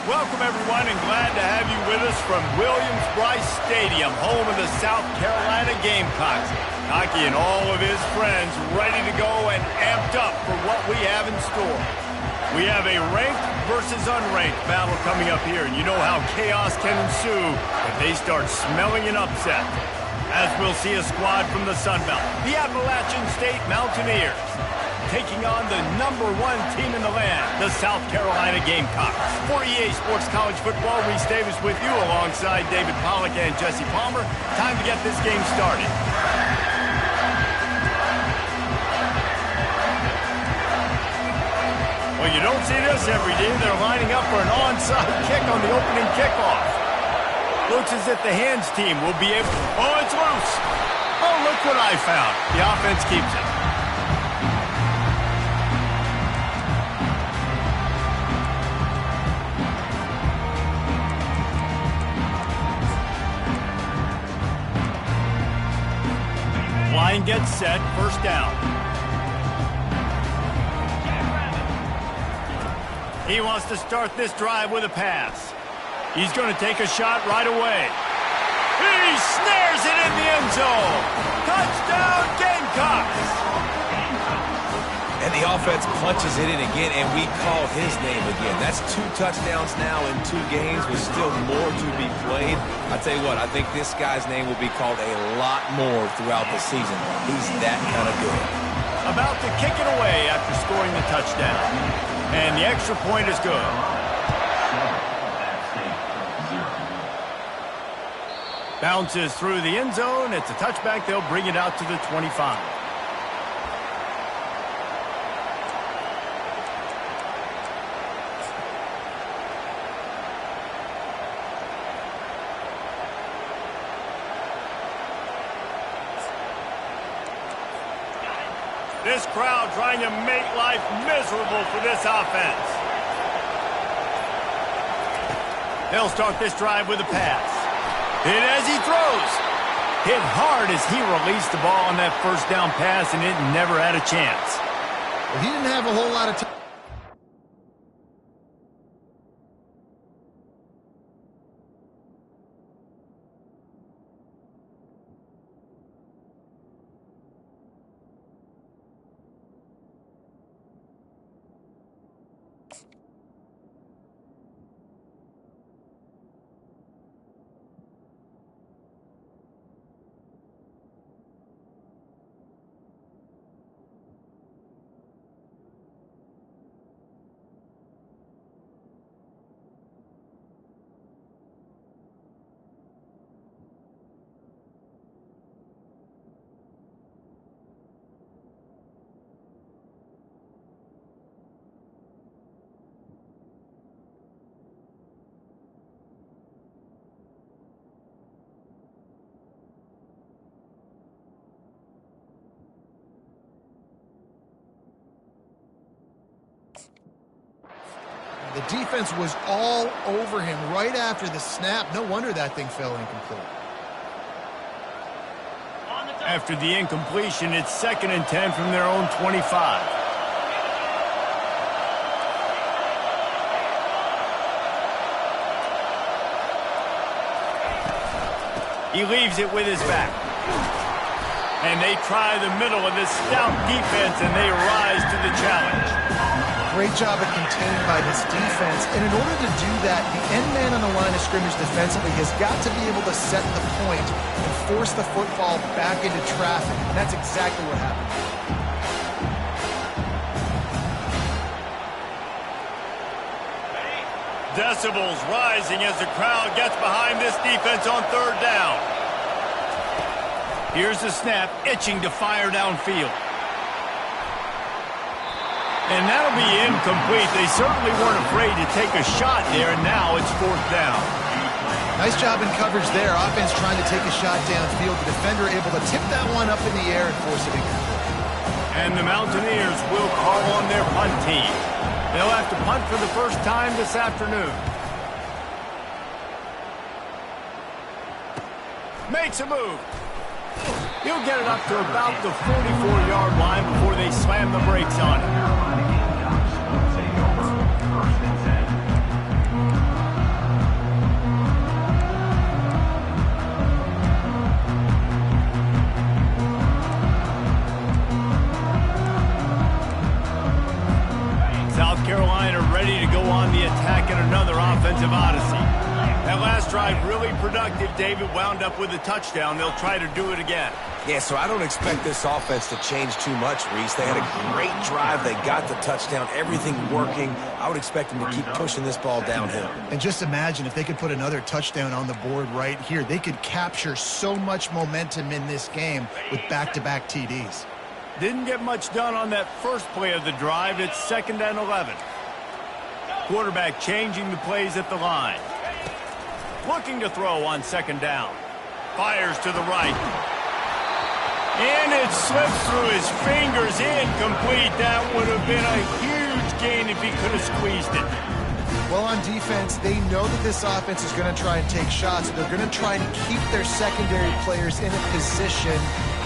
Welcome, everyone, and glad to have you with us from Williams-Brice Stadium, home of the South Carolina Gamecocks. Hockey and all of his friends ready to go and amped up for what we have in store. We have a ranked versus unranked battle coming up here, and you know how chaos can ensue if they start smelling an upset. As we'll see a squad from the Sun Belt, the Appalachian State Mountaineers, taking on the #1 team in the land, the South Carolina Gamecocks. For EA Sports College Football, Reese Davis with you alongside David Pollack and Jesse Palmer. Time to get this game started. Well, you don't see this every day. They're lining up for an onside kick on the opening kickoff. Looks as if the hands team will be able... Oh, it's loose! Oh, look what I found. The offense keeps it. Line gets set, first down. He wants to start this drive with a pass. He's going to take a shot right away. He snares it in the end zone. Touchdown, Gamecocks! And the offense punches it in again, and we call his name again. That's 2 touchdowns now in 2 games with still more to be played. I tell you what, I think this guy's name will be called a lot more throughout the season. He's that kind of good. About to kick it away after scoring the touchdown. And the extra point is good. Bounces through the end zone. It's a touchback. They'll bring it out to the 25. This crowd trying to make life miserable for this offense. They'll start this drive with a pass. Hit as he throws. Hit hard as he released the ball on that first down pass, and it never had a chance. Well, he didn't have a whole lot of time. The defense was all over him right after the snap. No wonder that thing fell incomplete. After the incompletion, it's 2nd and 10 from their own 25. He leaves it with his back. And they try the middle of this stout defense, and they rise to the challenge. Great job at containing by this defense. And in order to do that, the end man on the line of scrimmage defensively has got to be able to set the point and force the football back into traffic. And that's exactly what happened. Decibels rising as the crowd gets behind this defense on 3rd down. Here's the snap, itching to fire downfield. And that'll be incomplete. They certainly weren't afraid to take a shot there, and now it's 4th down. Nice job in coverage there. Offense trying to take a shot downfield. The defender able to tip that one up in the air and force it incomplete. And the Mountaineers will call on their punt team. They'll have to punt for the first time this afternoon. Makes a move. He'll get it up to about the 44-yard line before they slam the brakes on it. productive, David. Wound up with a touchdown. They'll try to do it again. Yeah, so I don't expect this offense to change too much, Reese. They had a great drive. They got the touchdown, everything working. I would expect them to keep pushing this ball downhill. And just imagine if they could put another touchdown on the board right here. They could capture so much momentum in this game with back-to-back TDs. Didn't get much done on that first play of the drive. It's 2nd and 11. Quarterback changing the plays at the line. Looking to throw on 2nd down. Fires to the right. And it slipped through his fingers. Incomplete. That would have been a huge gain if he could have squeezed it. Well, on defense, they know that this offense is going to try and take shots. They're going to try and keep their secondary players in a position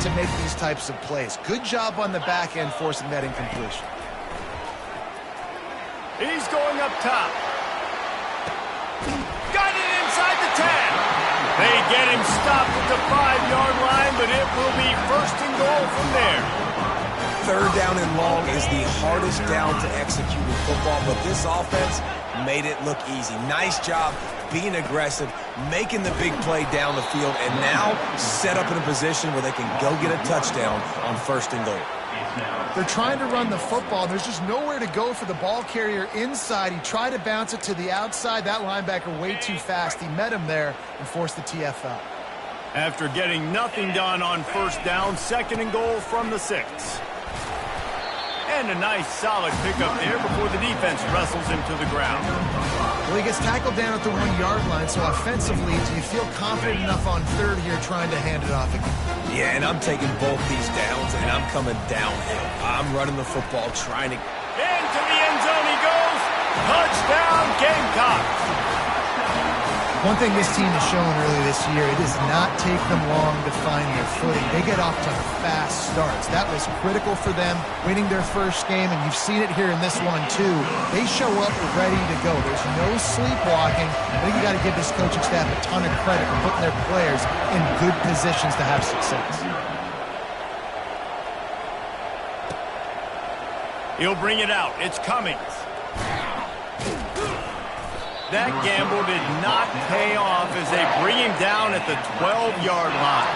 to make these types of plays. Good job on the back end forcing that incompletion. He's going up top. Got it inside the 10. They get him stopped at the 5-yard line, but it will be 1st and goal from there. 3rd down and long is the hardest down to execute in football, but this offense made it look easy. Nice job being aggressive, making the big play down the field, and now set up in a position where they can go get a touchdown on 1st and goal. They're trying to run the football. There's just nowhere to go for the ball carrier inside. He tried to bounce it to the outside. That linebacker way too fast. He met him there and forced the TFL. After getting nothing done on 1st down, 2nd and goal from the 6. And a nice solid pickup there before the defense wrestles him to the ground. Well, he gets tackled down at the 1-yard line, so offensively, do you feel confident enough on 3rd here trying to hand it off again? Yeah, and I'm taking both these downs, and I'm coming downhill. I'm running the football, trying to... Into the end zone he goes. Touchdown, Gamecocks. One thing this team has shown earlier this year, it does not take them long to find their footing. They get off to fast starts. That was critical for them, winning their first game, and you've seen it here in this one too. They show up ready to go. There's no sleepwalking. I think you got to give this coaching staff a ton of credit for putting their players in good positions to have success. He'll bring it out. It's Cummings. That gamble did not pay off as they bring him down at the 12-yard line.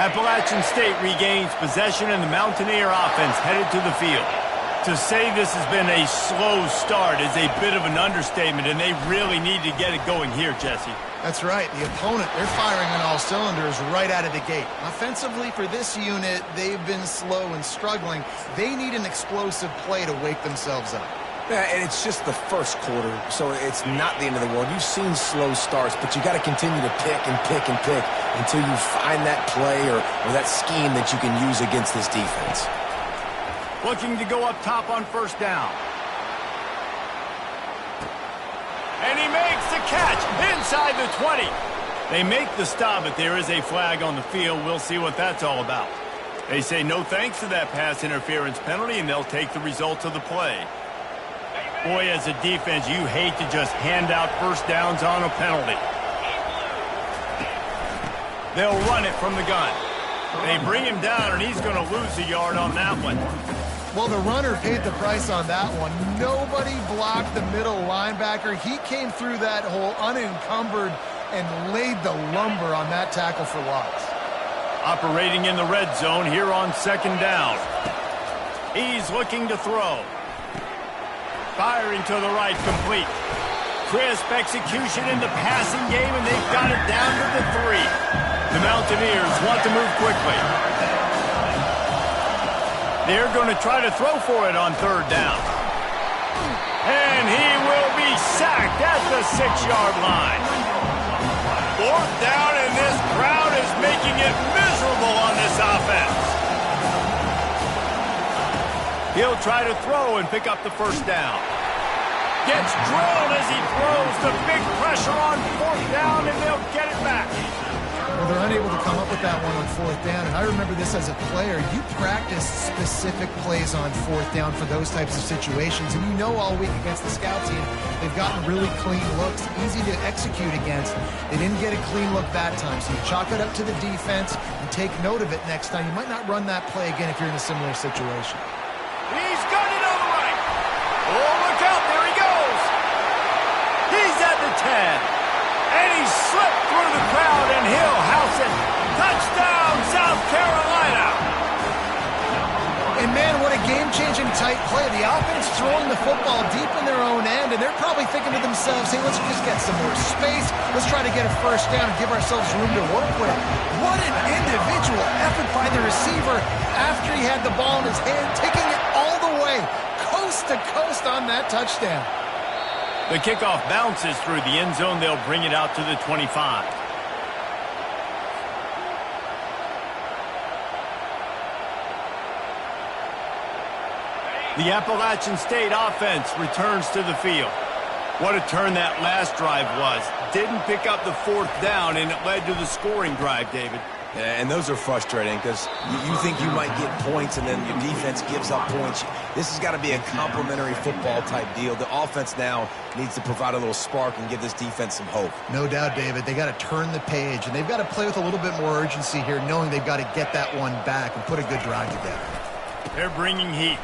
Appalachian State regains possession and the Mountaineer offense headed to the field. To say this has been a slow start is a bit of an understatement, and they really need to get it going here, Jesse. That's right. The opponent, they're firing on all cylinders right out of the gate. Offensively, for this unit, they've been slow and struggling. They need an explosive play to wake themselves up. Yeah, and it's just the first quarter, so it's not the end of the world. You've seen slow starts, but you got to continue to pick and pick and pick until you find that play or that scheme that you can use against this defense. Looking to go up top on 1st down. And he makes the catch inside the 20. They make the stop, but there is a flag on the field. We'll see what that's all about. They say no thanks to that pass interference penalty, and they'll take the results of the play. Boy, as a defense, you hate to just hand out 1st downs on a penalty. They'll run it from the gun. They bring him down, and he's going to lose a yard on that one. Well, the runner paid the price on that one. Nobody blocked the middle linebacker. He came through that hole unencumbered and laid the lumber on that tackle for loss. Operating in the red zone here on 2nd down. He's looking to throw. Firing to the right, complete. Crisp execution in the passing game, and they've got it down to the 3. The Mountaineers want to move quickly. They're going to try to throw for it on 3rd down. And he will be sacked at the 6-yard line. 4th down, and this crowd is making it miserable on this offense. He'll try to throw and pick up the 1st down. Gets drilled as he throws. The big pressure on 4th down, and they'll get it back. Well, they're unable to come up with that one on 4th down, and I remember this as a player. You practice specific plays on 4th down for those types of situations, and you know all week against the scout team, they've gotten really clean looks, easy to execute against. They didn't get a clean look that time, so you chalk it up to the defense and take note of it next time. You might not run that play again if you're in a similar situation. He's got it on the tight play. The offense throwing the football deep in their own end, and they're probably thinking to themselves, hey, let's just get some more space. Let's try to get a first down and give ourselves room to work with. What an individual effort by the receiver after he had the ball in his hand, taking it all the way, coast to coast on that touchdown. The kickoff bounces through the end zone. They'll bring it out to the 25. The Appalachian State offense returns to the field. What a turn that last drive was. Didn't pick up the fourth down, and it led to the scoring drive, David. And those are frustrating because you think you might get points and then your defense gives up points. This has got to be a complimentary football type deal. The offense now needs to provide a little spark and give this defense some hope. No doubt, David. They got to turn the page, and they've got to play with a little bit more urgency here, knowing they've got to get that one back and put a good drive together. They're bringing heat.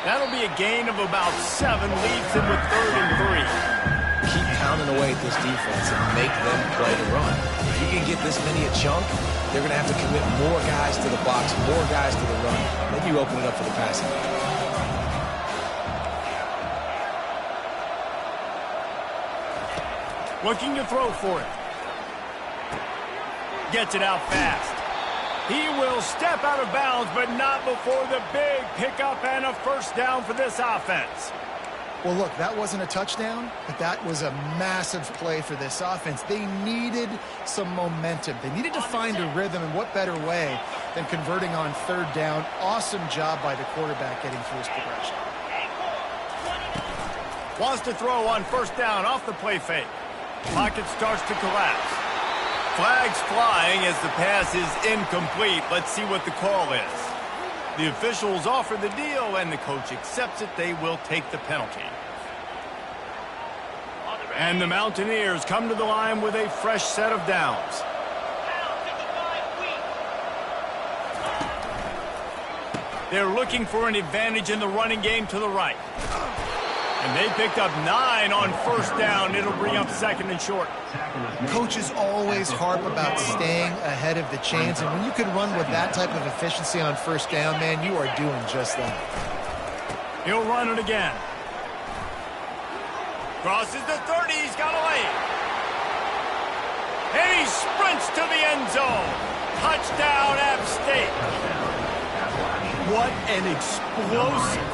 That'll be a gain of about 7, leads them with 3rd and 3. Keep pounding away at this defense and make them play the run. If you can get this many a chunk, they're going to have to commit more guys to the box, more guys to the run. Then you open it up for the passing. Looking to throw for it. Gets it out fast. He will step out of bounds, but not before the big pickup and a first down for this offense. Well, look, that wasn't a touchdown, but that was a massive play for this offense. They needed some momentum. They needed to find a rhythm, and what better way than converting on 3rd down. Awesome job by the quarterback getting through his progression. Wants to throw on 1st down off the play fake. Pocket starts to collapse. Flags flying as the pass is incomplete. Let's see what the call is. The officials offer the deal, and the coach accepts it. They will take the penalty. And the Mountaineers come to the line with a fresh set of downs. They're looking for an advantage in the running game to the right. And they picked up 9 on 1st down. It'll bring up 2nd and short. Coaches always harp about staying ahead of the chains, and when you can run with that type of efficiency on 1st down, man, you are doing just that. He'll run it again. Crosses the 30. He's got a lane. And he sprints to the end zone. Touchdown, App State. What an explosive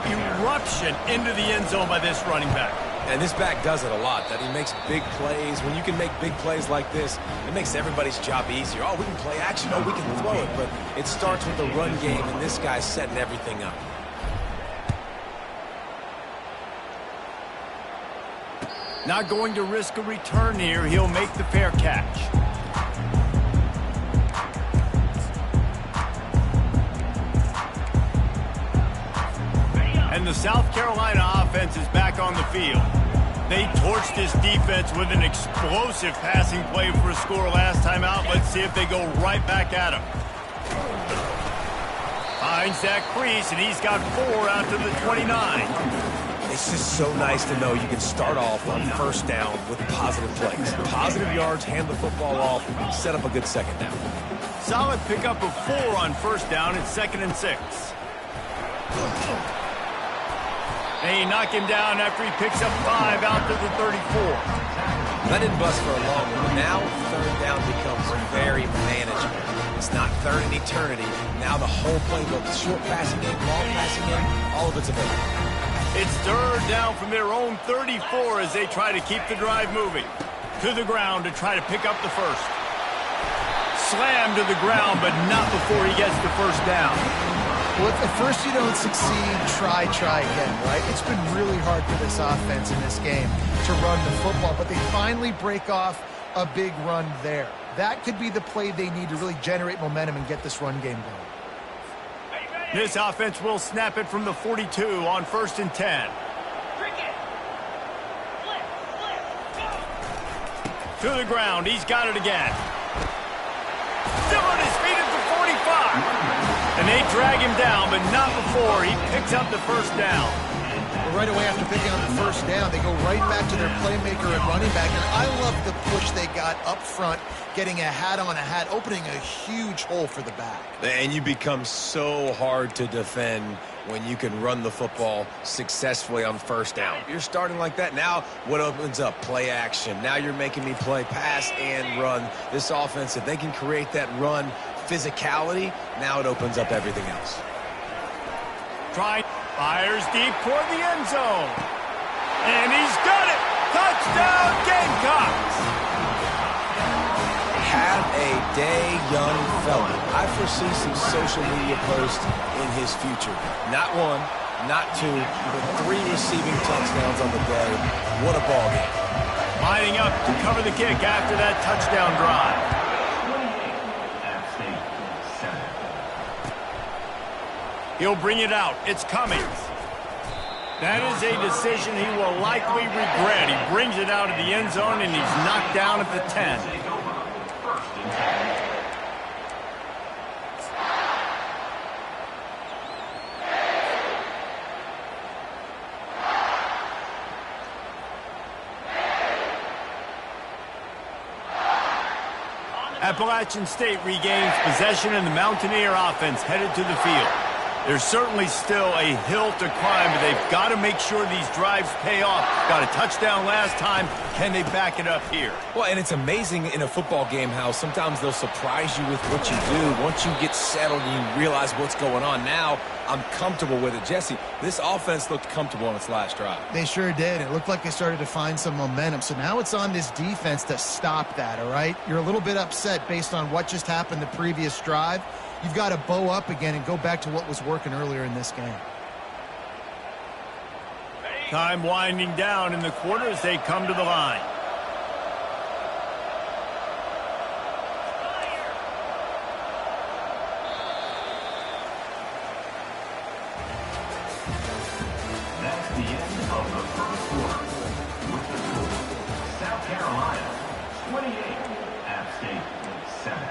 eruption into the end zone by this running back. And this back does it a lot, that he makes big plays. When you can make big plays like this, it makes everybody's job easier. Oh, we can play action. Oh, we can throw it. But it starts with the run game, and this guy's setting everything up. Not going to risk a return here. He'll make the fair catch. And the South Carolina offense is back on the field. They torched this defense with an explosive passing play for a score last time out. Let's see if they go right back at him. Finds that crease, and he's got 4 out to the 29. It's just so nice to know you can start off on 1st down with positive plays. Positive yards, hand the football off, set up a good 2nd down. Solid pickup of 4 on 1st down. It's 2nd and 6. They knock him down after he picks up 5 out to the 34. That didn't bust for a long one. Now 3rd down becomes very manageable. It's not 3rd in eternity. Now the whole playbook, short passing game, long passing game, all of it's available. It's 3rd down from their own 34 as they try to keep the drive moving. To the ground to try to pick up the first. Slam to the ground, but not before he gets the 1st down. Well, if at first you don't succeed, try again, right? It's been really hard for this offense in this game to run the football, but they finally break off a big run there. That could be the play they need to really generate momentum and get this run game going. This offense will snap it from the 42 on 1st and 10. To the ground. He's got it again. Still on his feet at the 45. And they drag him down, but not before he picks up the first down. Well, right away after picking up the first down, they go right back to their playmaker at running back. And I love the push they got up front, getting a hat on a hat, opening a huge hole for the back. And you become so hard to defend when you can run the football successfully on first down. You're starting like that. Now what opens up? Play action. Now you're making me play pass and run. This offense, if they can create that run physicality, now it opens up everything else. Fires deep toward the end zone. And he's got it. Touchdown, Gamecocks. Have a day, young fella. I foresee some social media posts in his future. Not one, not two, but 3 receiving touchdowns on the day. What a ball game. Lining up to cover the kick after that touchdown drive. He'll bring it out. It's Cummings. That is a decision he will likely regret. He brings it out of the end zone, and he's knocked down at the 10. Appalachian State regains possession, and the Mountaineer offense headed to the field. There's certainly still a hill to climb, but they've got to make sure these drives pay off. Got a touchdown last time. Can they back it up here? Well, and it's amazing in a football game how sometimes they'll surprise you with what you do. Once you get settled and you realize what's going on, now I'm comfortable with it. Jesse, this offense looked comfortable on its last drive. They sure did. It looked like they started to find some momentum. So now it's on this defense to stop that, all right? You're a little bit upset based on what just happened the previous drive. You've got to bow up again and go back to what was working earlier in this game. Time winding down in the quarter as they come to the line. That's the end of the first quarter. With the score, South Carolina 28, App State 7.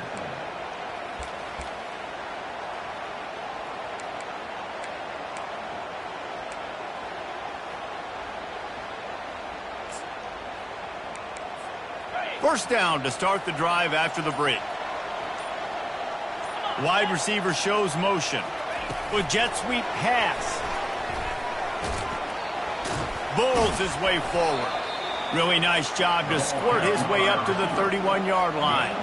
First down to start the drive after the break. Wide receiver shows motion. With jet sweep pass. Bulls his way forward. Really nice job to squirt his way up to the 31-yard line.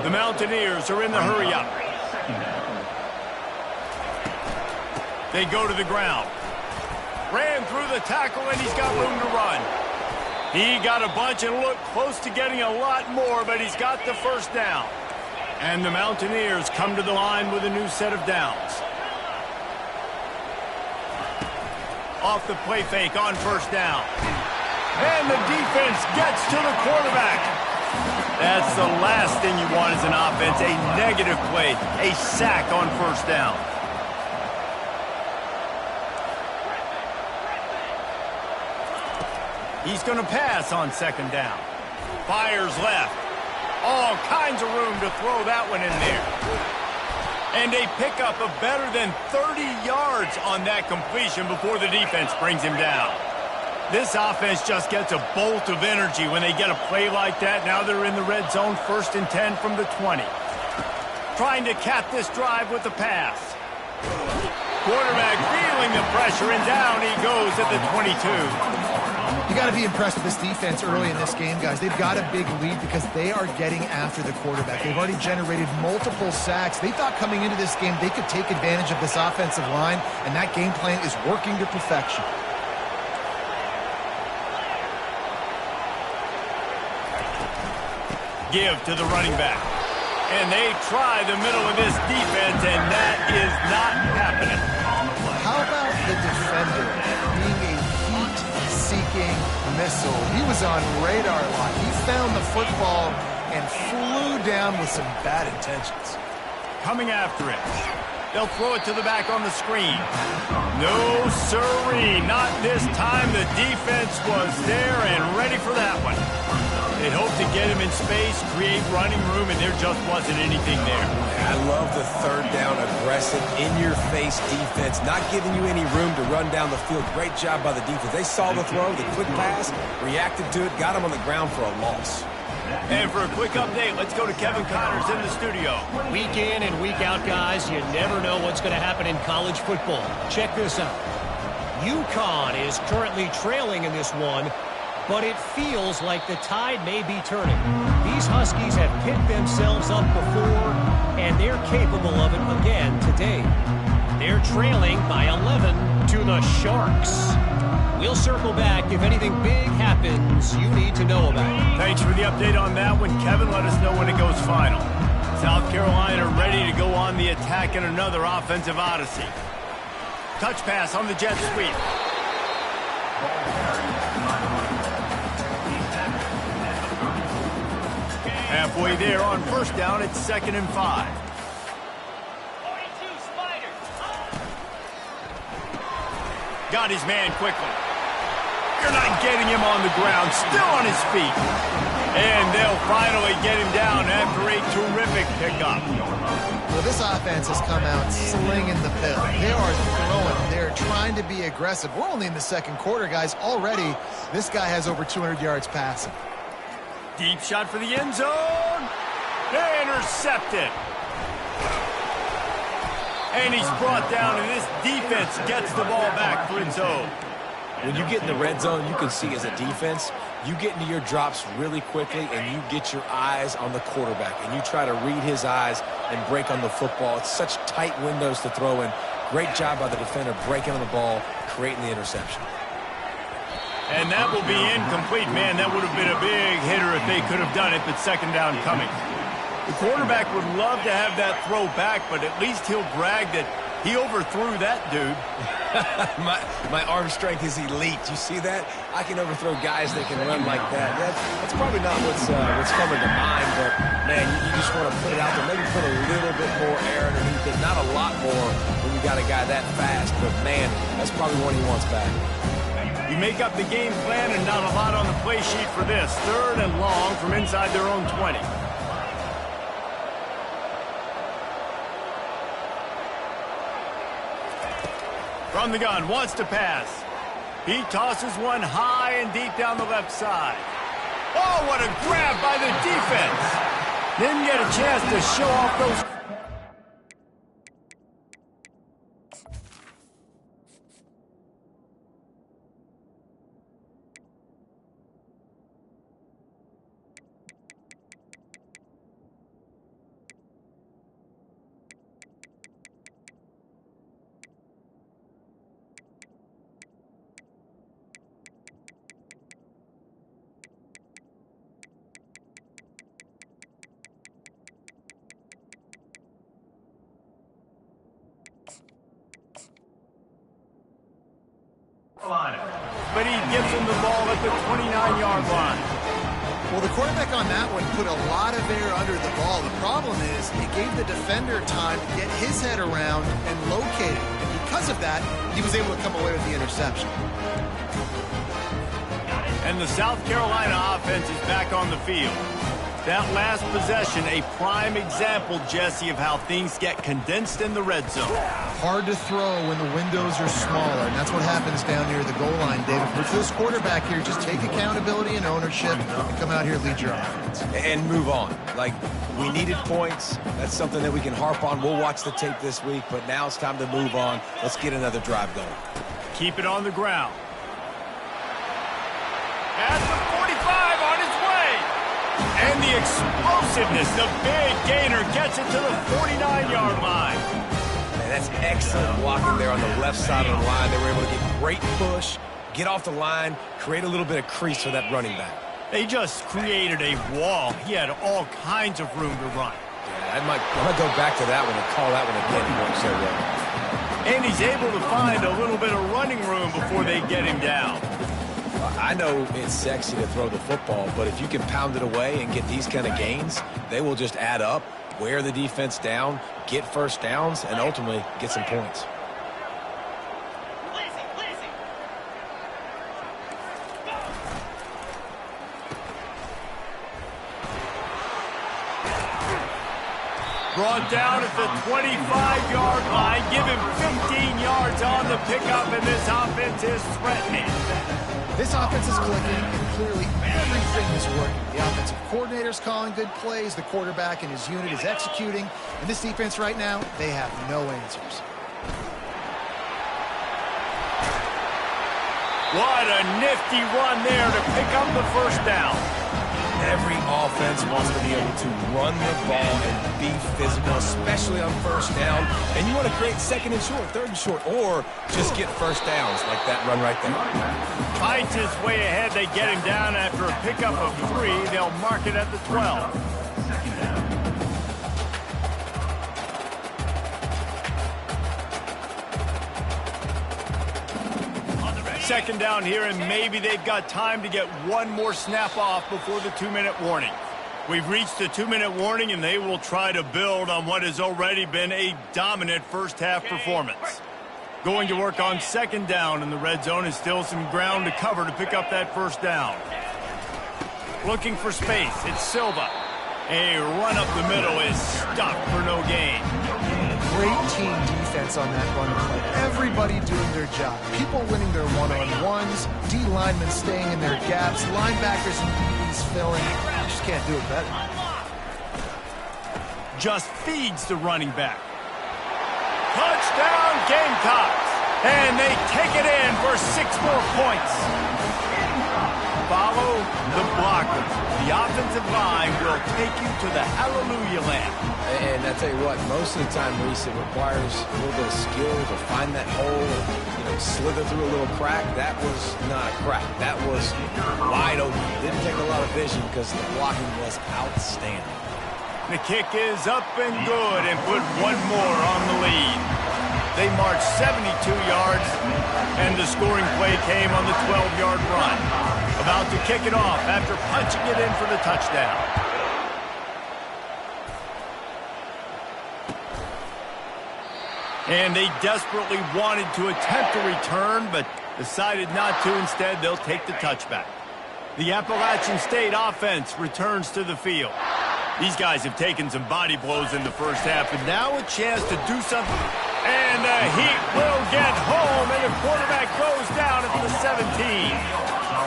The Mountaineers are in the hurry-up. They go to the ground. Ran through the tackle, and he's got room to run. He got a bunch and looked close to getting a lot more, but he's got the first down. And the Mountaineers come to the line with a new set of downs. Off the play fake on first down. And the defense gets to the quarterback. That's the last thing you want as an offense, a negative play, a sack on first down. He's going to pass on second down. Fires left. All kinds of room to throw that one in there. And a pickup of better than 30 yards on that completion before the defense brings him down. This offense just gets a bolt of energy when they get a play like that. Now they're in the red zone, 1st and 10 from the 20. Trying to cap this drive with the pass. Quarterback feeling the pressure, and down he goes at the 22. You got to be impressed with this defense early in this game, guys. They've got a big lead because they are getting after the quarterback. They've already generated multiple sacks. They thought coming into this game they could take advantage of this offensive line, and that game plan is working to perfection. Give to the running back. And they try the middle of this defense, and that is not happening. How about the defender being a heat-seeking missile? He was on radar line. He found the football and flew down with some bad intentions. Coming after it. They'll throw it to the back on the screen. No siree, not this time. The defense was there and ready for that one. They hoped to get him in space, create running room, and there just wasn't anything there. I love the third down aggressive, in-your-face defense, not giving you any room to run down the field. Great job by the defense. They saw the throw, the quick pass, reacted to it, got him on the ground for a loss. And for a quick update, let's go to Kevin Connors in the studio. Week in and week out, guys, you never know what's going to happen in college football. Check this out. UConn is currently trailing in this one, but it feels like the tide may be turning. These Huskies have picked themselves up before, and they're capable of it again today. They're trailing by 11 to the Sharks. We'll circle back if anything big happens you need to know about it. Thanks for the update on that one, Kevin. Let us know when it goes final. South Carolina ready to go on the attack in another offensive odyssey. Touch pass on the jet sweep. Halfway there on first down, it's 2nd and 5. Got his man quickly. You're not getting him on the ground, still on his feet. And they'll finally get him down after a terrific pickup. Well, this offense has come out slinging the pill. They are throwing. They're trying to be aggressive. We're only in the second quarter, guys. Already, this guy has over 200 yards passing. Deep shot for the end zone. Intercepted. And he's brought down, and this defense gets the ball back for its own. When you get in the red zone, you can see as a defense, you get into your drops really quickly and you get your eyes on the quarterback and you try to read his eyes and break on the football. It's such tight windows to throw in. Great job by the defender breaking on the ball, creating the interception. And that will be incomplete. Man, that would have been a big hitter if they could have done it, but second down coming. The quarterback would love to have that throw back, but at least he'll brag that he overthrew that dude. my arm strength is elite. You see that? I can overthrow guys that can run like that. That's probably not what's coming to mind, but, man, you just want to put it out there. Maybe put a little bit more air underneath it. Not a lot more when you got a guy that fast, but, man, that's probably one he wants back. You make up the game plan and not a lot on the play sheet for this. 3rd and long from inside their own 20. From the gun, wants to pass. He tosses one high and deep down the left side. Oh, what a grab by the defense. Didn't get a chance to show off those. But he gives him the ball at the 29-yard line. Well, the quarterback on that one put a lot of air under the ball. The problem is it gave the defender time to get his head around and locate it. And because of that, he was able to come away with the interception. And the South Carolina offense is back on the field. That last possession, a prime example, Jesse, of how things get condensed in the red zone. Hard to throw when the windows are smaller, and that's what happens down near the goal line, David. But for this quarterback here, just take accountability and ownership and come out here and lead your offense. And move on. Like, we needed points. That's something that we can harp on. We'll watch the tape this week, but now it's time to move on. Let's get another drive going. Keep it on the ground. At the 45 on his way. And the explosiveness, the big gainer gets it to the 49-yard line. Man, that's excellent blocking there on the left side of the line. They were able to get great push, get off the line, create a little bit of crease for that running back. They just created a wall. He had all kinds of room to run. Yeah, I might go back to that one and call that one again. He worked so well. And he's able to find a little bit of running room before they get him down. I know it's sexy to throw the football, but if you can pound it away and get these kind of gains, they will just add up, wear the defense down, get first downs, and ultimately get some points. brought down at the 25-yard line. Give him 15 yards on the pickup, and this offense is threatening. This offense is clicking, and clearly everything is working. The offensive coordinator's calling good plays. The quarterback and his unit is executing. And this defense right now, they have no answers. What a nifty run there to pick up the first down. Every offense wants to be able to run the ball and be physical, especially on first down. And you want to create second and short, third and short, or just get first downs like that run right there. Fights his way ahead. They get him down after a pickup of 3. They'll mark it at the 12. Second down here, and maybe they've got time to get one more snap off before the 2-minute warning. We've reached the 2-minute warning, and they will try to build on what has already been a dominant first-half performance. Going to work on second down in the red zone, is still some ground to cover to pick up that first down. Looking for space, it's Silva. A run up the middle is stopped for no gain. Great team defense on that run play. Everybody doing their job. People winning their one-on-ones, D linemen staying in their gaps, linebackers and DBs filling. Just can't do it better. Just feeds the running back. Touchdown Gamecocks! And they take it in for 6 more points. Follow the blockers. The offensive line will take you to the hallelujah land. And I tell you what, most of the time, Reese, it requires a little bit of skill to find that hole, slither through a little crack. That was not a crack. That was wide open. Didn't take a lot of vision because the blocking was outstanding. The kick is up and good and put one more on the lead. They marched 72 yards, and the scoring play came on the 12-yard run. About to kick it off after punching it in for the touchdown. And they desperately wanted to attempt a return, but decided not to. Instead, they'll take the touchback. The Appalachian State offense returns to the field. These guys have taken some body blows in the first half, and now a chance to do something. And the Heat will get home, and the quarterback goes down at the 17.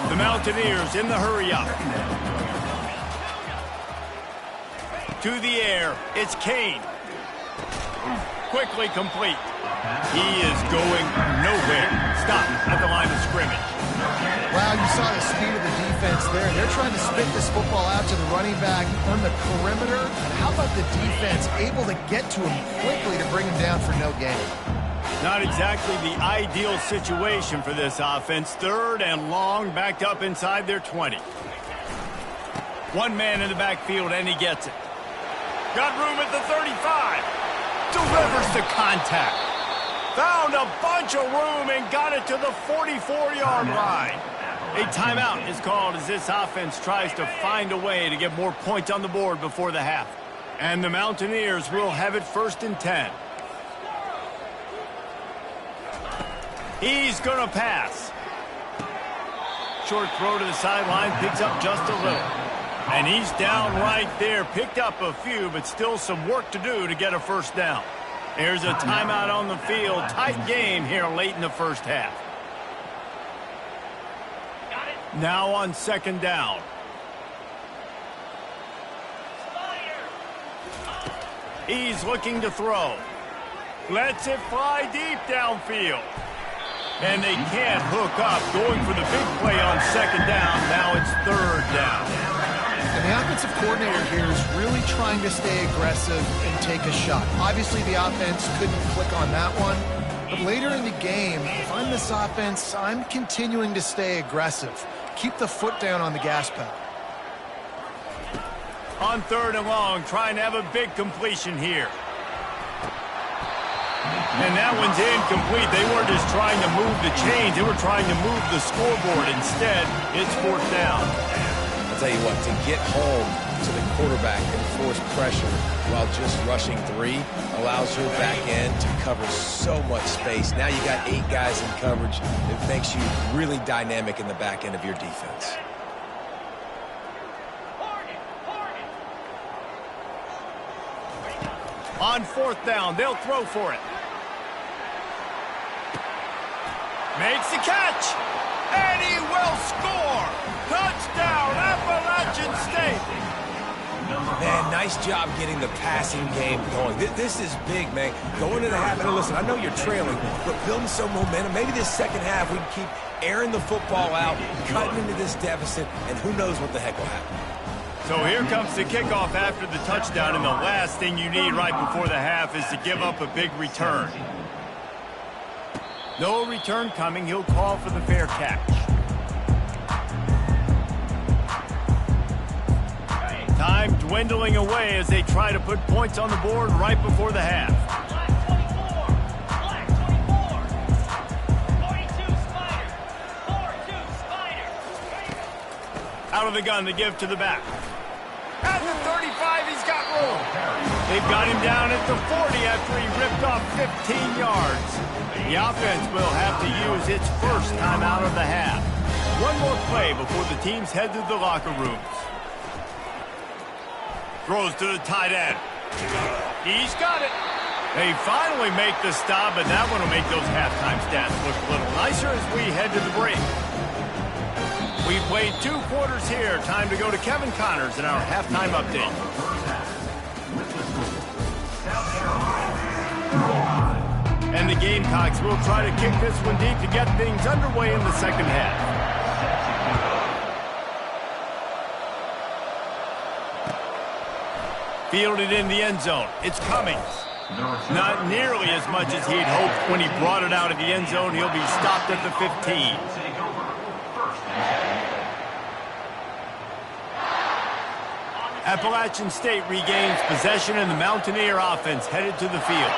The Mountaineers in the hurry-up. To the air, it's Kane. Quickly complete. He is going nowhere. Stop at the line of scrimmage. Wow, you saw the speed of the defense there. They're trying to spit this football out to the running back on the perimeter. And how about the defense able to get to him quickly to bring him down for no gain? Not exactly the ideal situation for this offense. 3rd and long, backed up inside their 20. One man in the backfield, and he gets it. Got room at the 35. Delivers the contact. Found a bunch of room and got it to the 44-yard line. A timeout is called as this offense tries to find a way to get more points on the board before the half. And the Mountaineers will have it 1st and 10. He's going to pass. Short throw to the sideline, picks up just a little. And he's down right there. Picked up a few, but still some work to do to get a first down. There's a timeout on the field. Tight game here late in the first half. Now on second down. He's looking to throw. Lets it fly deep downfield. And they can't hook up. Going for the big play on second down. Now it's 3rd down. And the offensive coordinator here is really trying to stay aggressive and take a shot. Obviously, the offense couldn't click on that one. But later in the game, if I'm this offense, I'm continuing to stay aggressive. Keep the foot down on the gas pedal. On 3rd and long, trying to have a big completion here. And that one's incomplete. They weren't just trying to move the chains. They were trying to move the scoreboard. Instead, it's 4th down. I'll tell you what, to get home to the quarterback and force pressure while just rushing 3 allows your back end to cover so much space. Now you got 8 guys in coverage. It makes you really dynamic in the back end of your defense. On fourth down, they'll throw for it. Makes the catch, and he will score. Touchdown, Appalachian State. Man, nice job getting the passing game going. This is big, man. Go into the half, and listen, I know you're trailing, but building some momentum. Maybe this second half we can keep airing the football out, cutting into this deficit, and who knows what the heck will happen. So here comes the kickoff after the touchdown, and the last thing you need right before the half is to give up a big return. No return coming. He'll call for the fair catch. Time dwindling away as they try to put points on the board right before the half. Black 24. 42 Spider. 42 Spider. Out of the gun to give to the back. At the 35, he's got room. They've got him down at the 40 after he ripped off 15 yards. The offense will have to use its first time out of the half. One more play before the teams head to the locker rooms. Throws to the tight end. He's got it. They finally make the stop, but that one will make those halftime stats look a little nicer as we head to the break. We've played 2 quarters here. Time to go to Kevin Connors in our halftime update. And the Gamecocks will try to kick this one deep to get things underway in the second half. Fielded in the end zone. It's Cummings. Not nearly as much as he'd hoped when he brought it out of the end zone. He'll be stopped at the 15. Appalachian State regains possession, and the Mountaineer offense headed to the field.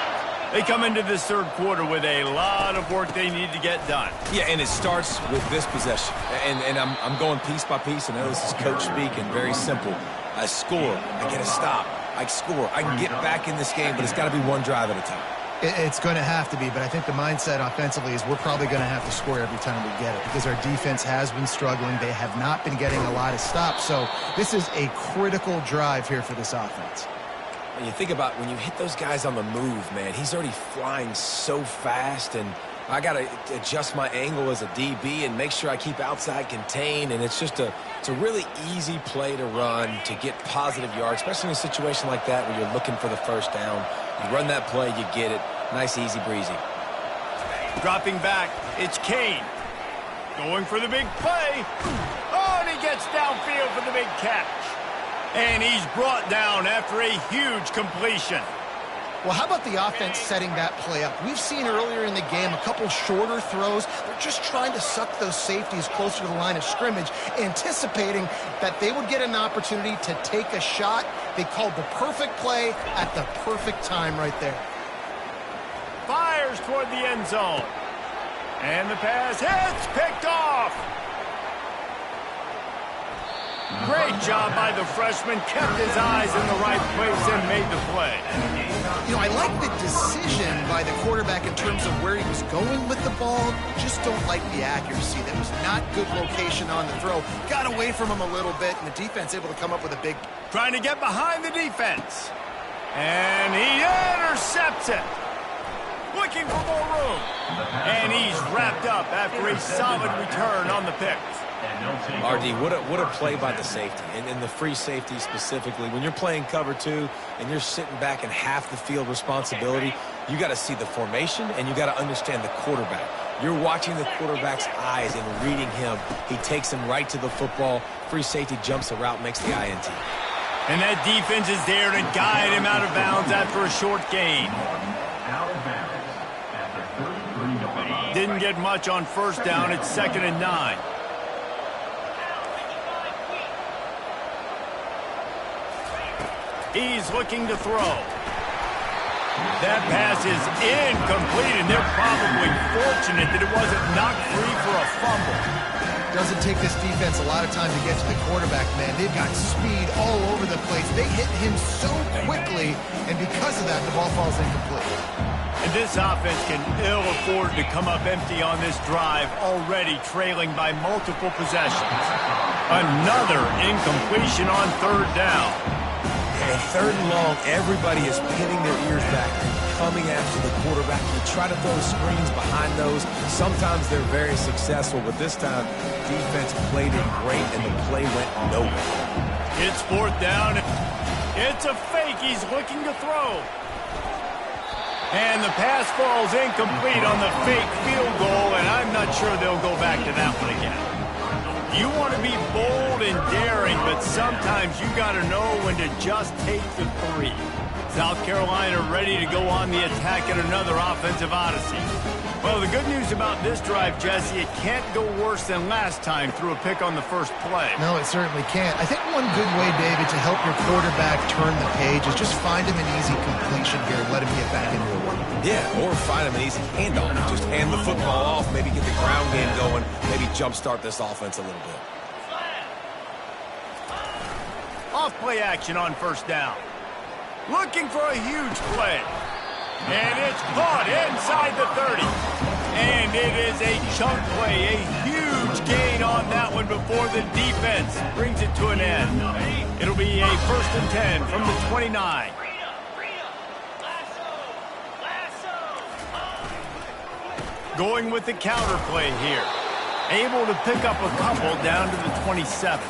They come into this third quarter with a lot of work they need to get done. Yeah, and it starts with this possession. And I'm going piece by piece. I know this is coach speak and very simple. I score. I get a stop. I score. I can get back in this game, but it's got to be one drive at a time. It's going to have to be, but I think the mindset offensively is we're probably going to have to score every time we get it because our defense has been struggling. They have not been getting a lot of stops, so this is a critical drive here for this offense. When you think about when you hit those guys on the move, man, he's already flying so fast, and I got to adjust my angle as a DB and make sure I keep outside contained, and it's a really easy play to run to get positive yards, especially in a situation like that where you're looking for the first down. You run that play, you get it. Nice, easy breezy. Dropping back, it's Kane. Going for the big play. Oh, and he gets downfield for the big catch. And he's brought down after a huge completion. Well, how about the offense setting that play up? We've seen earlier in the game a couple shorter throws. They're just trying to suck those safeties closer to the line of scrimmage, anticipating that they would get an opportunity to take a shot. They called the perfect play at the perfect time right there. Fires toward the end zone. And the pass hits, picked off. Great job by the freshman. Kept his eyes in the right place and made the play. You know, I like the decision by the quarterback in terms of where he was going with the ball. Just don't like the accuracy. That was not good location on the throw. Got away from him a little bit, and the defense able to come up with a big... Trying to get behind the defense. And he intercepts it. Looking for more room. And he's wrapped up after a solid return on the pick. RD, what a play by the safety, and the free safety specifically. When you're playing cover 2 and you're sitting back in half the field responsibility, you got to see the formation and you got to understand the quarterback. You're watching the quarterback's eyes and reading him. He takes him right to the football. Free safety jumps the route, makes the INT. And that defense is there to guide him out of bounds after a short gain. Didn't get much on first down. It's 2nd and 9. He's looking to throw. That pass is incomplete, and they're probably fortunate that it wasn't knocked free for a fumble. Doesn't take this defense a lot of time to get to the quarterback, man. They've got speed all over the place. They hit him so quickly, and because of that, the ball falls incomplete. And this offense can ill afford to come up empty on this drive, already trailing by multiple possessions. Another incompletion on third down. And third and long, everybody is pinning their ears back and coming after the quarterback. You try to throw screens behind those. Sometimes they're very successful, but this time, defense played it great, and the play went nowhere. It's fourth down. It's a fake. He's looking to throw. And the pass falls incomplete on the fake field goal, and I'm not sure they'll go back to that one again. You want to be bold and daring, but sometimes you got to know when to just take the three. South Carolina ready to go on the attack in another offensive odyssey. Well, the good news about this drive, Jesse, it can't go worse than last time through a pick on the first play. No, it certainly can't. I think one good way, David, to help your quarterback turn the page is just find him an easy completion here and let him get back into the run. Yeah, or find him an easy handoff. Just hand the football off, maybe get the ground game going, maybe jumpstart this offense a little bit. Off play action on first down. Looking for a huge play. And it's caught inside the 30. And it is a chunk play, a huge gain on that one before the defense brings it to an end. It'll be a 1st and 10 from the 29. Going with the counter play here. Able to pick up a couple down to the 27.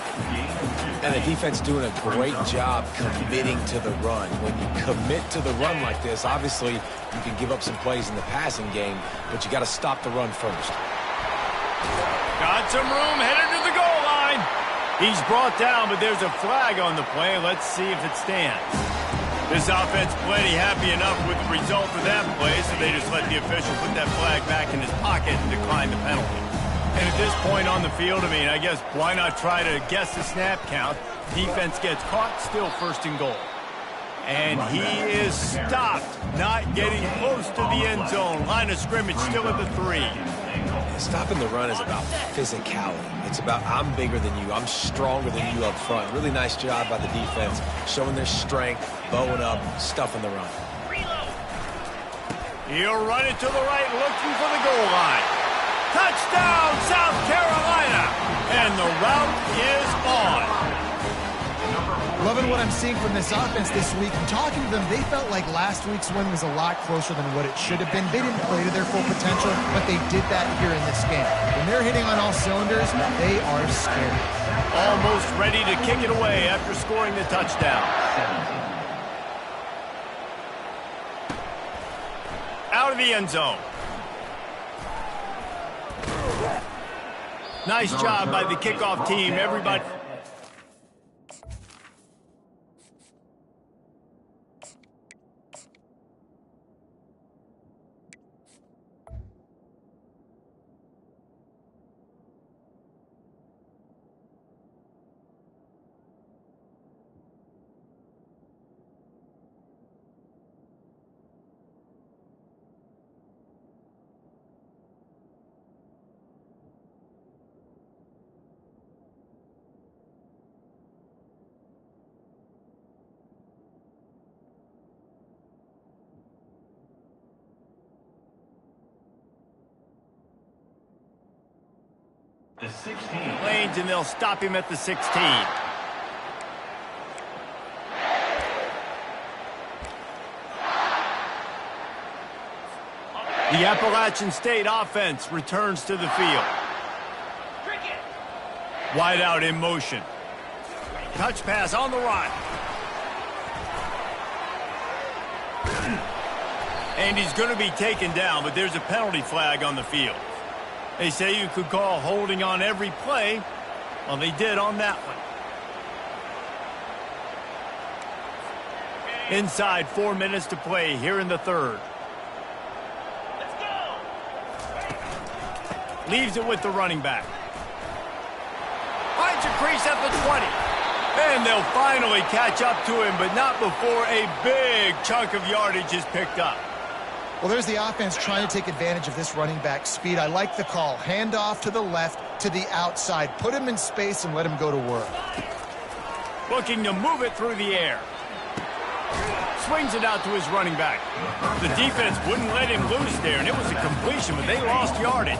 And the defense doing a great job committing to the run. When you commit to the run like this, obviously you can give up some plays in the passing game, but you got to stop the run first. Got some room, headed to the goal line. He's brought down, but there's a flag on the play. Let's see if it stands. This offense plenty happy enough with the result of that play, so they just let the official put that flag back in his pocket and decline the penalty. And at this point on the field, I guess why not try to guess the snap count? Defense gets caught, still 1st and goal. And he is stopped, not getting close to the end zone. Line of scrimmage still at the 3. Stopping the run is about physicality. It's about I'm bigger than you, I'm stronger than you up front. Really nice job by the defense, showing their strength, bowing up, stuffing the run. He'll run it to the right, looking for the goal line. Touchdown, South Carolina! And the route is on. Loving what I'm seeing from this offense this week. And talking to them, they felt like last week's win was a lot closer than what it should have been. They didn't play to their full potential, but they did that here in this game. When they're hitting on all cylinders, they are scary. Almost ready to kick it away after scoring the touchdown. Out of the end zone. Nice job by the kickoff team, everybody. The 16. Lanes, and they'll stop him at the 16. The Appalachian State offense returns to the field. Wide out in motion. Touch pass on the run. And he's going to be taken down, but there's a penalty flag on the field. They say you could call holding on every play. Well, they did on that one. Inside 4 minutes to play here in the 3rd. Let's go. Leaves it with the running back. Finds a crease at the 20. And they'll finally catch up to him, but not before a big chunk of yardage is picked up. Well, there's the offense trying to take advantage of this running back speed. I like the call. Hand off to the left, to the outside. Put him in space and let him go to work. Looking to move it through the air. Swings it out to his running back. The defense wouldn't let him loose there, and it was a completion, but they lost yardage.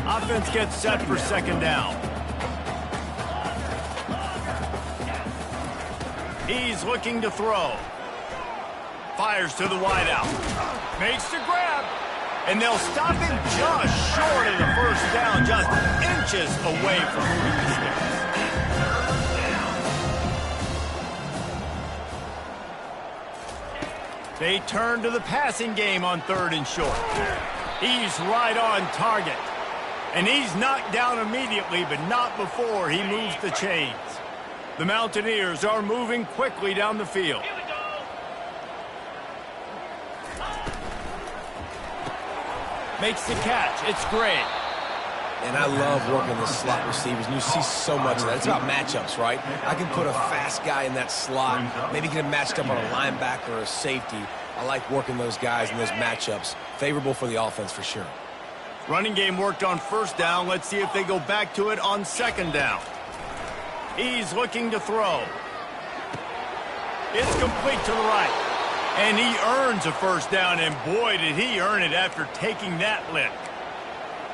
Offense gets set for 2nd down. He's looking to throw. Fires to the wideout. Makes the grab. And they'll stop him just short of the first down, just inches away from moving the sticks. They turn to the passing game on 3rd and short. He's right on target. And he's knocked down immediately, but not before he moves the chains. The Mountaineers are moving quickly down the field. Here we go. Makes the catch. It's great. And I love working the slot receivers, and you see so much of that. It's about matchups, right? I can put a fast guy in that slot, maybe get him matched up on a linebacker or a safety. I like working those guys in those matchups. Favorable for the offense for sure. Running game worked on 1st down. Let's see if they go back to it on 2nd down. He's looking to throw. It's complete to the right. And he earns a 1st down, and boy, did he earn it after taking that lick.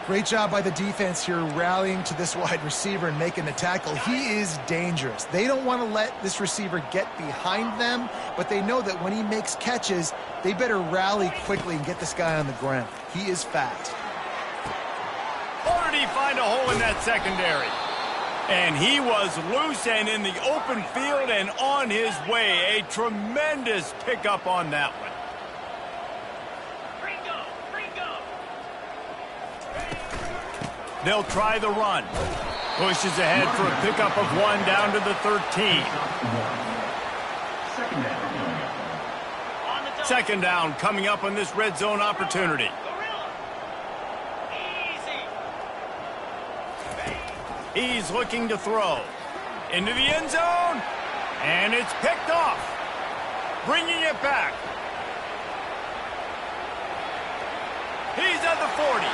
Great job by the defense here rallying to this wide receiver and making the tackle. He is dangerous. They don't want to let this receiver get behind them, but they know that when he makes catches, they better rally quickly and get this guy on the ground. He is fast. Or did he find a hole in that secondary? And he was loose and in the open field and on his way. A tremendous pickup on that one. They'll try the run. Pushes ahead for a pickup of 1 down to the 13. 2nd down coming up on this red zone opportunity. He's looking to throw. Into the end zone. And it's picked off. Bringing it back. He's at the 40.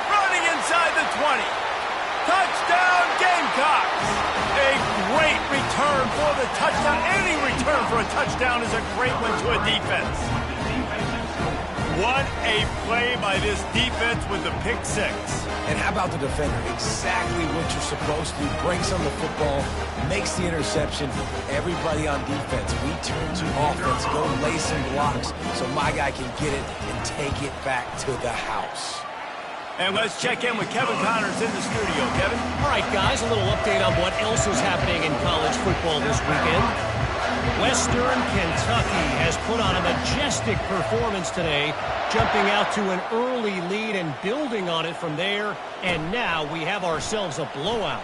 Running inside the 20. Touchdown, Gamecocks! A great return for the touchdown. Any return for a touchdown is a great one to a defense. What a play by this defense with the pick 6. And how about the defender? Exactly what you're supposed to do. Breaks on the football, makes the interception. Everybody on defense, we turn to offense, go lay some blocks so my guy can get it and take it back to the house. And let's check in with Kevin Connors in the studio. Kevin? All right, guys, a little update on what else is happening in college football this weekend. Western Kentucky has put on a majestic performance today, jumping out to an early lead and building on it from there. And now we have ourselves a blowout.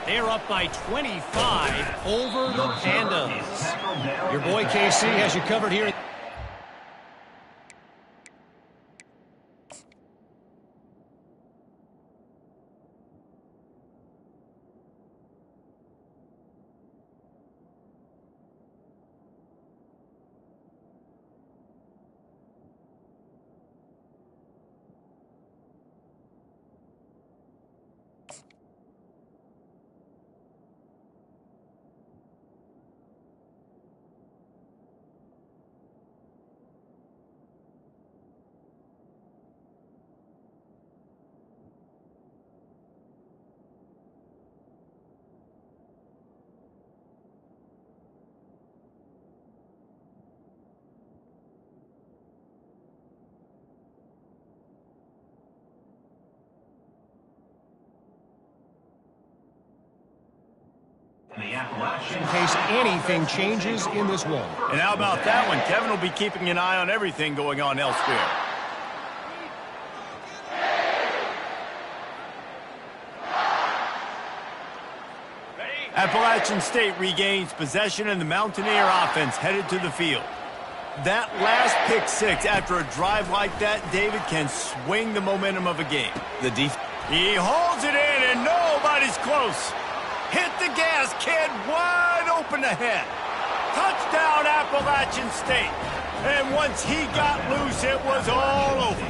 They're up by 25 over the Pandas. Your boy KC has you covered here. In case anything changes in this one. And how about that one? Kevin will be keeping an eye on everything going on elsewhere. Appalachian State regains possession and the Mountaineer offense headed to the field. That last pick 6 after a drive like that, David, can swing the momentum of a game. He holds it in and nobody's close. Hit the gas, kid, wide open ahead. Touchdown, Appalachian State. And once he got loose, it was all over.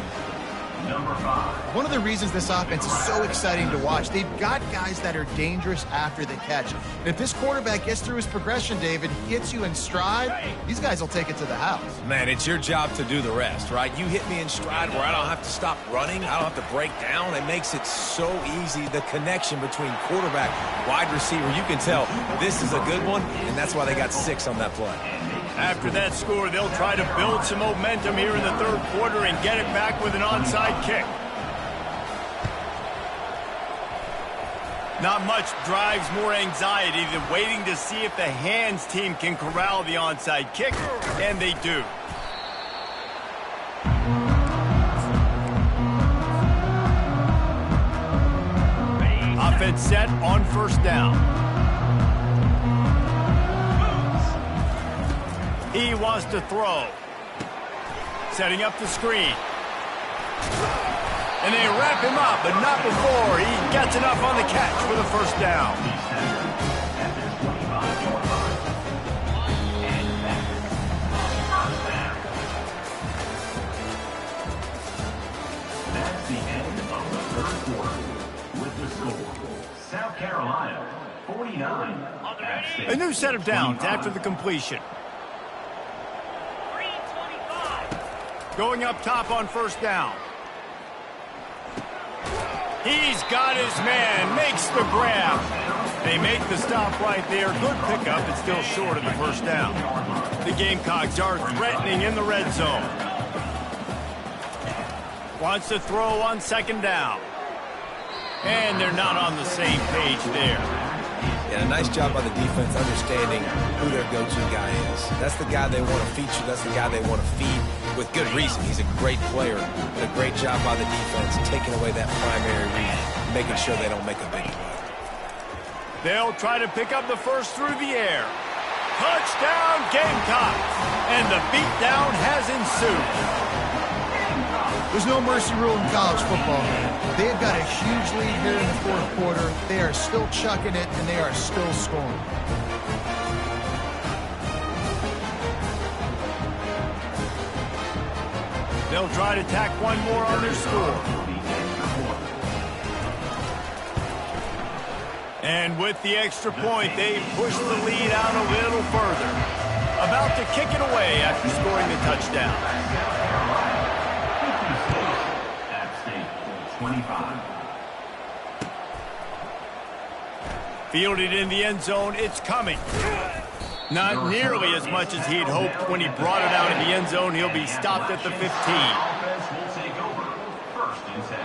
Number 5. One of the reasons this offense is so exciting to watch, they've got guys that are dangerous after the catch. And if this quarterback gets through his progression, David, gets you in stride, these guys will take it to the house. Man, it's your job to do the rest, right? You hit me in stride where I don't have to stop running. I don't have to break down. It makes it so easy. The connection between quarterback, wide receiver, you can tell this is a good one, and that's why they got 6 on that play. After that score, they'll try to build some momentum here in the third quarter and get it back with an onside kick. Not much drives more anxiety than waiting to see if the hands team can corral the onside kick, and they do. Offense set on first down. He wants to throw. Setting up the screen. And they wrap him up, but not before he gets enough on the catch for the first down. That's the end of the third quarter. With the score, South Carolina 49. App State A new set of downs 25. after the completion. 325. Going up top on first down. He's got his man, makes the grab. They make the stop right there. Good pickup, but still short of the first down. The Gamecocks are threatening in the red zone. Wants to throw on second down. And they're not on the same page there. Yeah, a nice job by the defense understanding who their go-to guy is. That's the guy they want to feature. That's the guy they want to feed with good reason. He's a great player, but a great job by the defense taking away that primary read, making sure they don't make a big play. They'll try to pick up the first through the air. Touchdown Gamecocks! And the beatdown has ensued. There's no mercy rule in college football, man. They have got a huge lead here in the fourth quarter. They are still chucking it, and they are still scoring. They'll try to tack one more on their score. And with the extra point, they push the lead out a little further. About to kick it away after scoring the touchdown. App State 25. Fielded in the end zone, it's coming. Not nearly as much as he'd hoped when he brought it out of the end zone. He'll be stopped at the 15. Offense will take over. First and 10.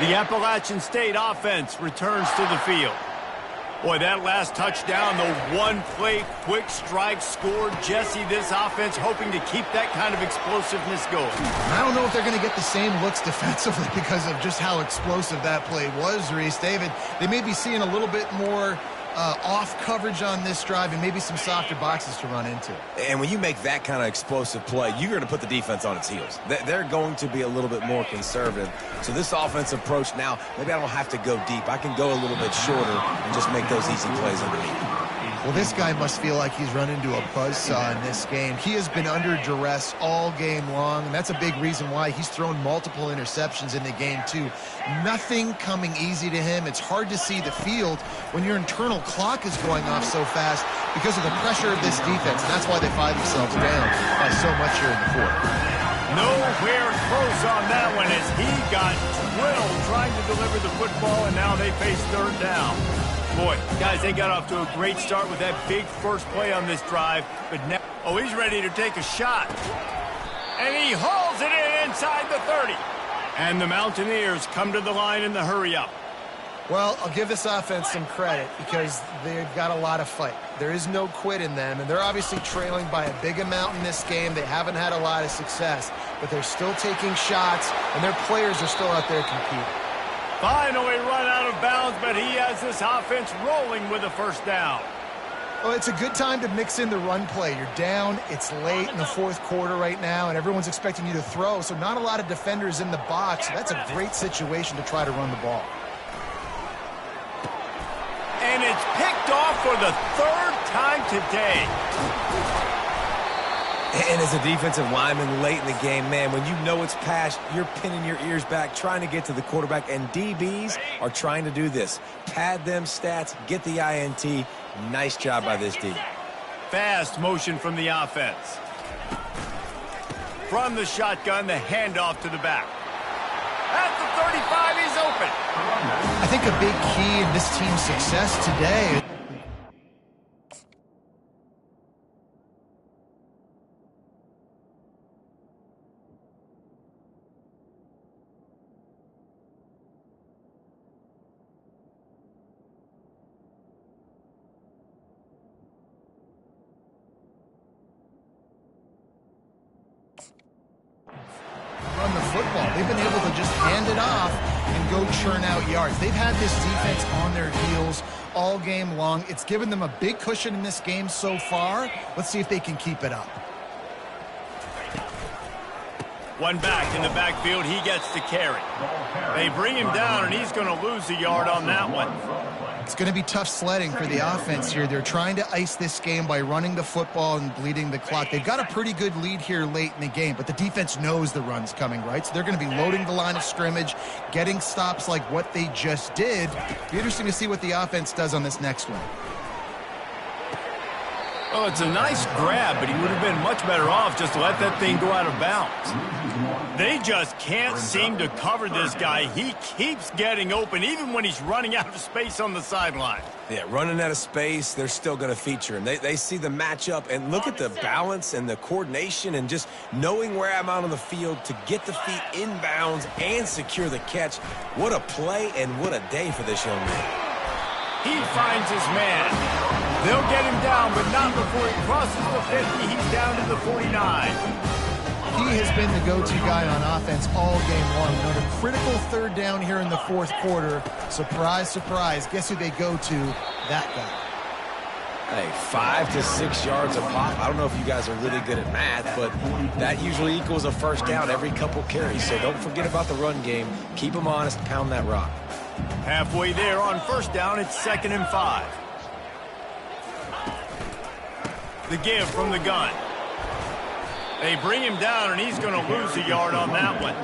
The Appalachian State offense returns to the field. Boy, that last touchdown, the one-play quick strike scored. Jesse, this offense hoping to keep that kind of explosiveness going. I don't know if they're going to get the same looks defensively because of just how explosive that play was, Reese. David, they may be seeing a little bit more off coverage on this drive and maybe some softer boxes to run into. And when you make that kind of explosive play, you're going to put the defense on its heels. They're going to be a little bit more conservative. So this offensive approach now, maybe I don't have to go deep. I can go a little bit shorter and just make those easy plays underneath. Well, this guy must feel like he's run into a buzzsaw in this game. He has been under duress all game long, and that's a big reason why he's thrown multiple interceptions in the game, too. Nothing coming easy to him. It's hard to see the field when your internal clock is going off so fast because of the pressure of this defense, and that's why they find themselves down by so much here in the fourth. Nowhere close on that one as he got drilled trying to deliver the football, and now they face third down. Boy, guys, they got off to a great start with that big first play on this drive, but now, oh, he's ready to take a shot. And he hauls it in inside the 30. And the Mountaineers come to the line in the hurry-up. Well, I'll give this offense some credit because they've got a lot of fight. There is no quit in them, and they're obviously trailing by a big amount in this game. They haven't had a lot of success, but they're still taking shots, and their players are still out there competing. Finally run out of bounds, but he has this offense rolling with a first down. Well, it's a good time to mix in the run play. You're down, it's late in the fourth quarter right now, and everyone's expecting you to throw, so not a lot of defenders in the box. So that's a great situation to try to run the ball. And it's picked off for the third time today. And as a defensive lineman late in the game, man, when you know it's pass, you're pinning your ears back, trying to get to the quarterback, and DBs are trying to do this. Pad them stats, get the INT. Nice job by this D. Fast motion from the offense. From the shotgun, the handoff to the back. At the 35, he's open. I think a big key in this team's success today. Run the football. They've been able to just hand it off and go churn out yards. They've had this defense on their heels all game long. It's given them a big cushion in this game so far. Let's see if they can keep it up. One back in the backfield, he gets to carry. They bring him down, and he's going to lose a yard on that one. It's going to be tough sledding for the offense here. They're trying to ice this game by running the football and bleeding the clock. They've got a pretty good lead here late in the game, but the defense knows the run's coming, right? So they're going to be loading the line of scrimmage, getting stops like what they just did. Be interesting to see what the offense does on this next one. Oh, it's a nice grab, but he would have been much better off just to let that thing go out of bounds. They just can't seem to cover this guy. He keeps getting open, even when he's running out of space on the sideline. Yeah, running out of space, they're still going to feature him. They see the matchup, and look at the balance and the coordination and just knowing where I'm out on the field to get the feet inbounds and secure the catch. What a play and what a day for this young man. He finds his man. They'll get him down, but not before he crosses the 50. He's down to the 49. He has been the go-to guy on offense all game long. Another critical third down here in the fourth quarter. Surprise, surprise. Guess who they go to? That guy. Hey, 5 to 6 yards a pop. I don't know if you guys are really good at math, but that usually equals a first down every couple carries. So don't forget about the run game. Keep them honest, pound that rock. Halfway there on first down, it's 2nd and 5. The give from the gun. They bring him down, and he's going to lose a yard on that one.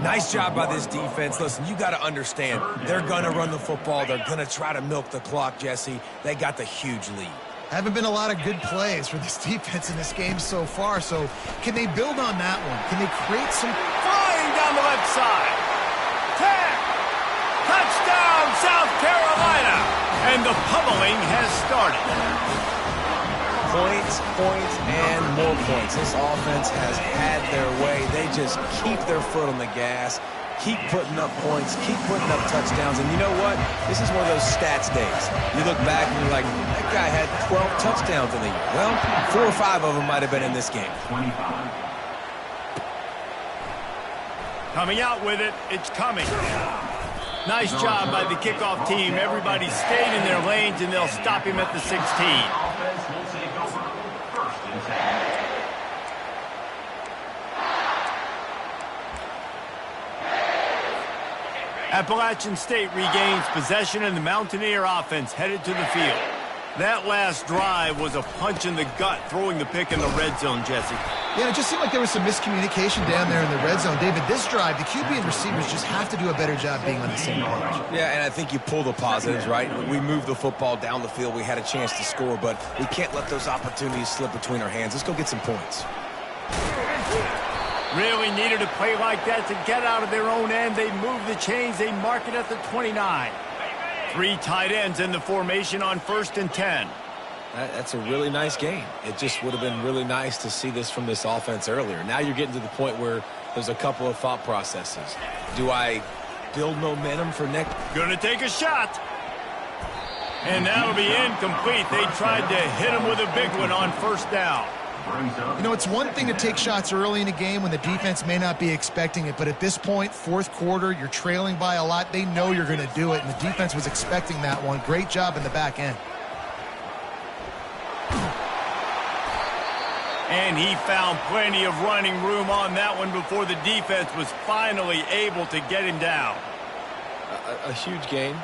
Nice job by this defense. Listen, you got to understand, they're going to run the football. They're going to try to milk the clock, Jesse. They got the huge lead. Haven't been a lot of good plays for this defense in this game so far, so can they build on that one? Can they create some... Flying down the left side. 10. Touchdown, South Carolina. And the pummeling has started. Points, and more points. This offense has had their way. They just keep their foot on the gas, keep putting up points, keep putting up touchdowns. And you know what? This is one of those stats days. You look back and you're like, that guy had 12 touchdowns in the year. Well, 4 or 5 of them might have been in this game. 25. Coming out with it. It's coming. Nice job by the kickoff team. Everybody stayed in their lanes, and they'll stop him at the 16. Offense will take over 1st and 10. Appalachian State regains possession, and the Mountaineer offense headed to the field. That last drive was a punch in the gut, throwing the pick in the red zone, Jesse. Yeah, it just seemed like there was some miscommunication down there in the red zone. David, this drive, the QB and receivers just have to do a better job being on the same page. Yeah, and I think you pull the positives, right? We moved the football down the field. We had a chance to score, but we can't let those opportunities slip between our hands. Let's go get some points. Really needed a play like that to get out of their own end. They move the chains. They mark it at the 29. 3 tight ends in the formation on 1st and 10. That's a really nice game. It just would have been really nice to see this from this offense earlier. Now you're getting to the point where there's a couple of thought processes. Do I build momentum for next? Gonna take a shot. And that'll be incomplete. They tried to hit him with a big one on 1st down. You know, it's one thing to take shots early in a game when the defense may not be expecting it, but at this point, 4th quarter, you're trailing by a lot. They know you're going to do it, and the defense was expecting that one. Great job in the back end. And he found plenty of running room on that one before the defense was finally able to get him down. A huge game.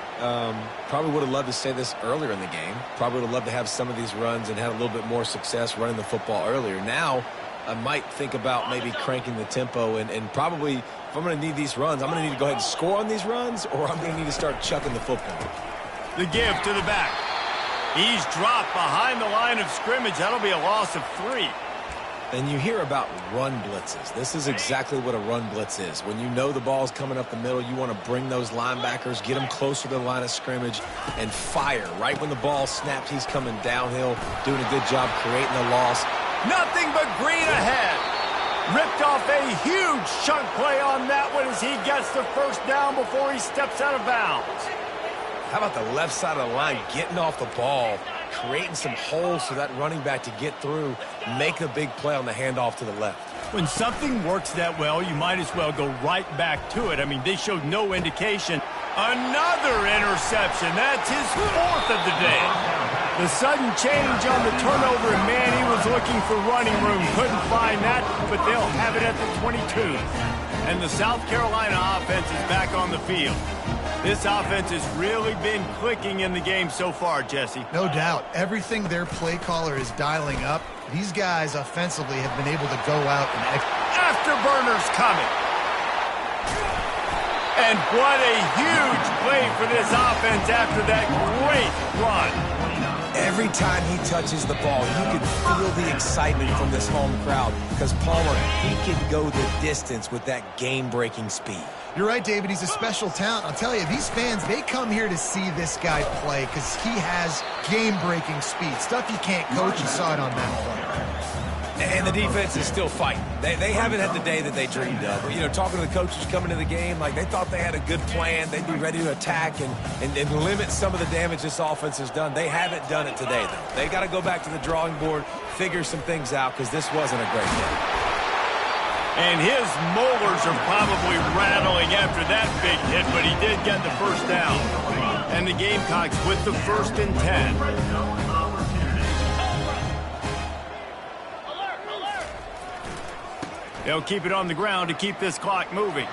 Probably would have loved to say this earlier in the game. Probably would have loved to have some of these runs and had a little bit more success running the football earlier. Now, I might think about maybe cranking the tempo and probably, if I'm going to need these runs, I'm going to need to go ahead and score on these runs, or I'm going to need to start chucking the football. The give to the back. He's dropped behind the line of scrimmage. That'll be a loss of 3. And you hear about run blitzes. This is exactly what a run blitz is. When you know the ball's coming up the middle, you want to bring those linebackers, get them closer to the line of scrimmage, and fire. Right when the ball snaps, he's coming downhill, doing a good job creating the loss. Nothing but green ahead. Ripped off a huge chunk play on that one as he gets the first down before he steps out of bounds. How about the left side of the line getting off the ball, creating some holes for that running back to get through, make a big play on the handoff to the left. When something works that well, you might as well go right back to it. I mean, they showed no indication. Another interception. That's his 4th of the day. The sudden change on the turnover, and man, he was looking for running room. Couldn't find that, but they'll have it at the 22. And the South Carolina offense is back on the field. This offense has really been clicking in the game so far, Jesse. No doubt. Everything their play caller is dialing up, these guys offensively have been able to go out and... Afterburners coming. And what a huge play for this offense after that great run. Every time he touches the ball, you can feel the excitement from this home crowd because Palmer, he can go the distance with that game-breaking speed. You're right, David. He's a special talent. I'll tell you, these fans, they come here to see this guy play because he has game-breaking speed. Stuff you can't coach. You saw it on that play. And the defense is still fighting. They haven't had the day that they dreamed of. You know, talking to the coaches coming to the game, like they thought they had a good plan. They'd be ready to attack and limit some of the damage this offense has done. They haven't done it today, though. They got to go back to the drawing board, figure some things out because this wasn't a great day. And his molars are probably rattling after that big hit, but he did get the first down. And the Gamecocks with the 1st and 10. They'll keep it on the ground to keep this clock moving.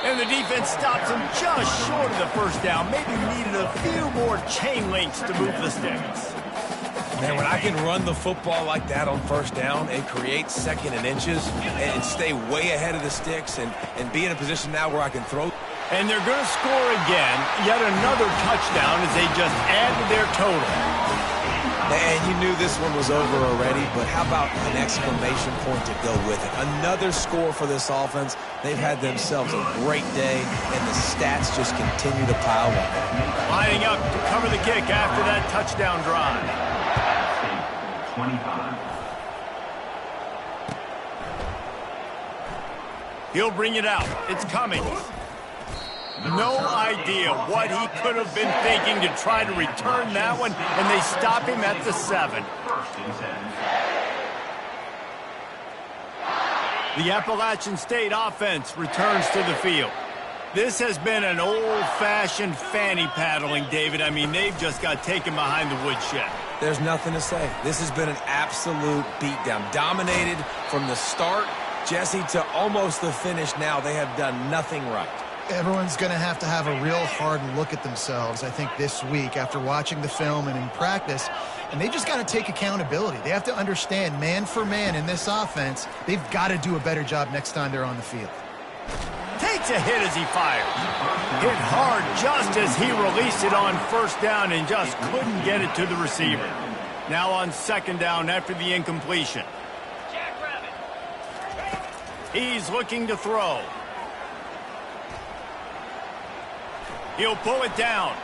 And the defense stops him just short of the first down. Maybe needed a few more chain links to move the sticks. Man, when I can run the football like that on first down and create 2nd and inches and stay way ahead of the sticks and be in a position now where I can throw. And they're going to score again. Yet another touchdown as they just add to their total. And you knew this one was over already, but how about an exclamation point to go with it? Another score for this offense. They've had themselves a great day, and the stats just continue to pile up. Lining up to cover the kick after that touchdown drive. 25. He'll bring it out. It's coming. No idea what he could have been thinking to try to return that one, and they stop him at the 7. The Appalachian State offense returns to the field. This has been an old-fashioned fanny paddling, David. I mean, they've just got taken behind the woodshed. There's nothing to say. This has been an absolute beatdown. Dominated from the start, Jesse, to almost the finish now. They have done nothing right. Everyone's going to have a real hard look at themselves, I think, this week after watching the film and in practice. And they just got to take accountability. They have to understand, man for man in this offense, they've got to do a better job next time they're on the field. Takes a hit as he fires. Hit hard just as he released it on first down and just couldn't get it to the receiver. Now on 2nd down after the incompletion. He's looking to throw. He'll pull it down.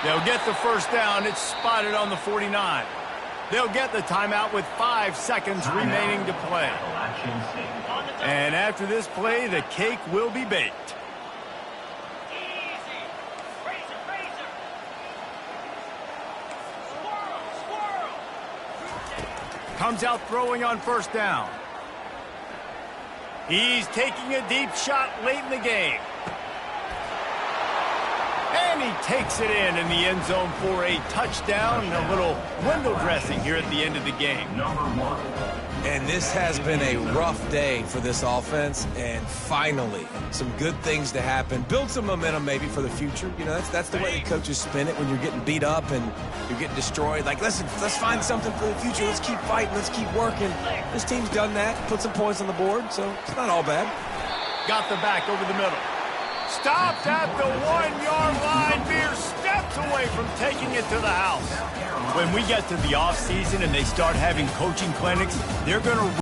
They'll get the first down. It's spotted on the 49. They'll get the timeout with 5 seconds remaining to play. And after this play, the cake will be baked. Comes out throwing on first down. He's taking a deep shot late in the game. And And he takes it in the end zone for a touchdown. A little window dressing here at the end of the game. Number 1. And this has been a rough day for this offense, and finally, some good things to happen. Build some momentum maybe for the future. You know, that's the way the coaches spin it when you're getting beat up and you're getting destroyed. Like, listen, let's find something for the future. Let's keep fighting. Let's keep working. This team's done that, put some points on the board, so it's not all bad. Got the back over the middle. Stopped at the 1-yard line. Mere steps away from taking it to the house. When we get to the offseason and they start having coaching clinics, they're going to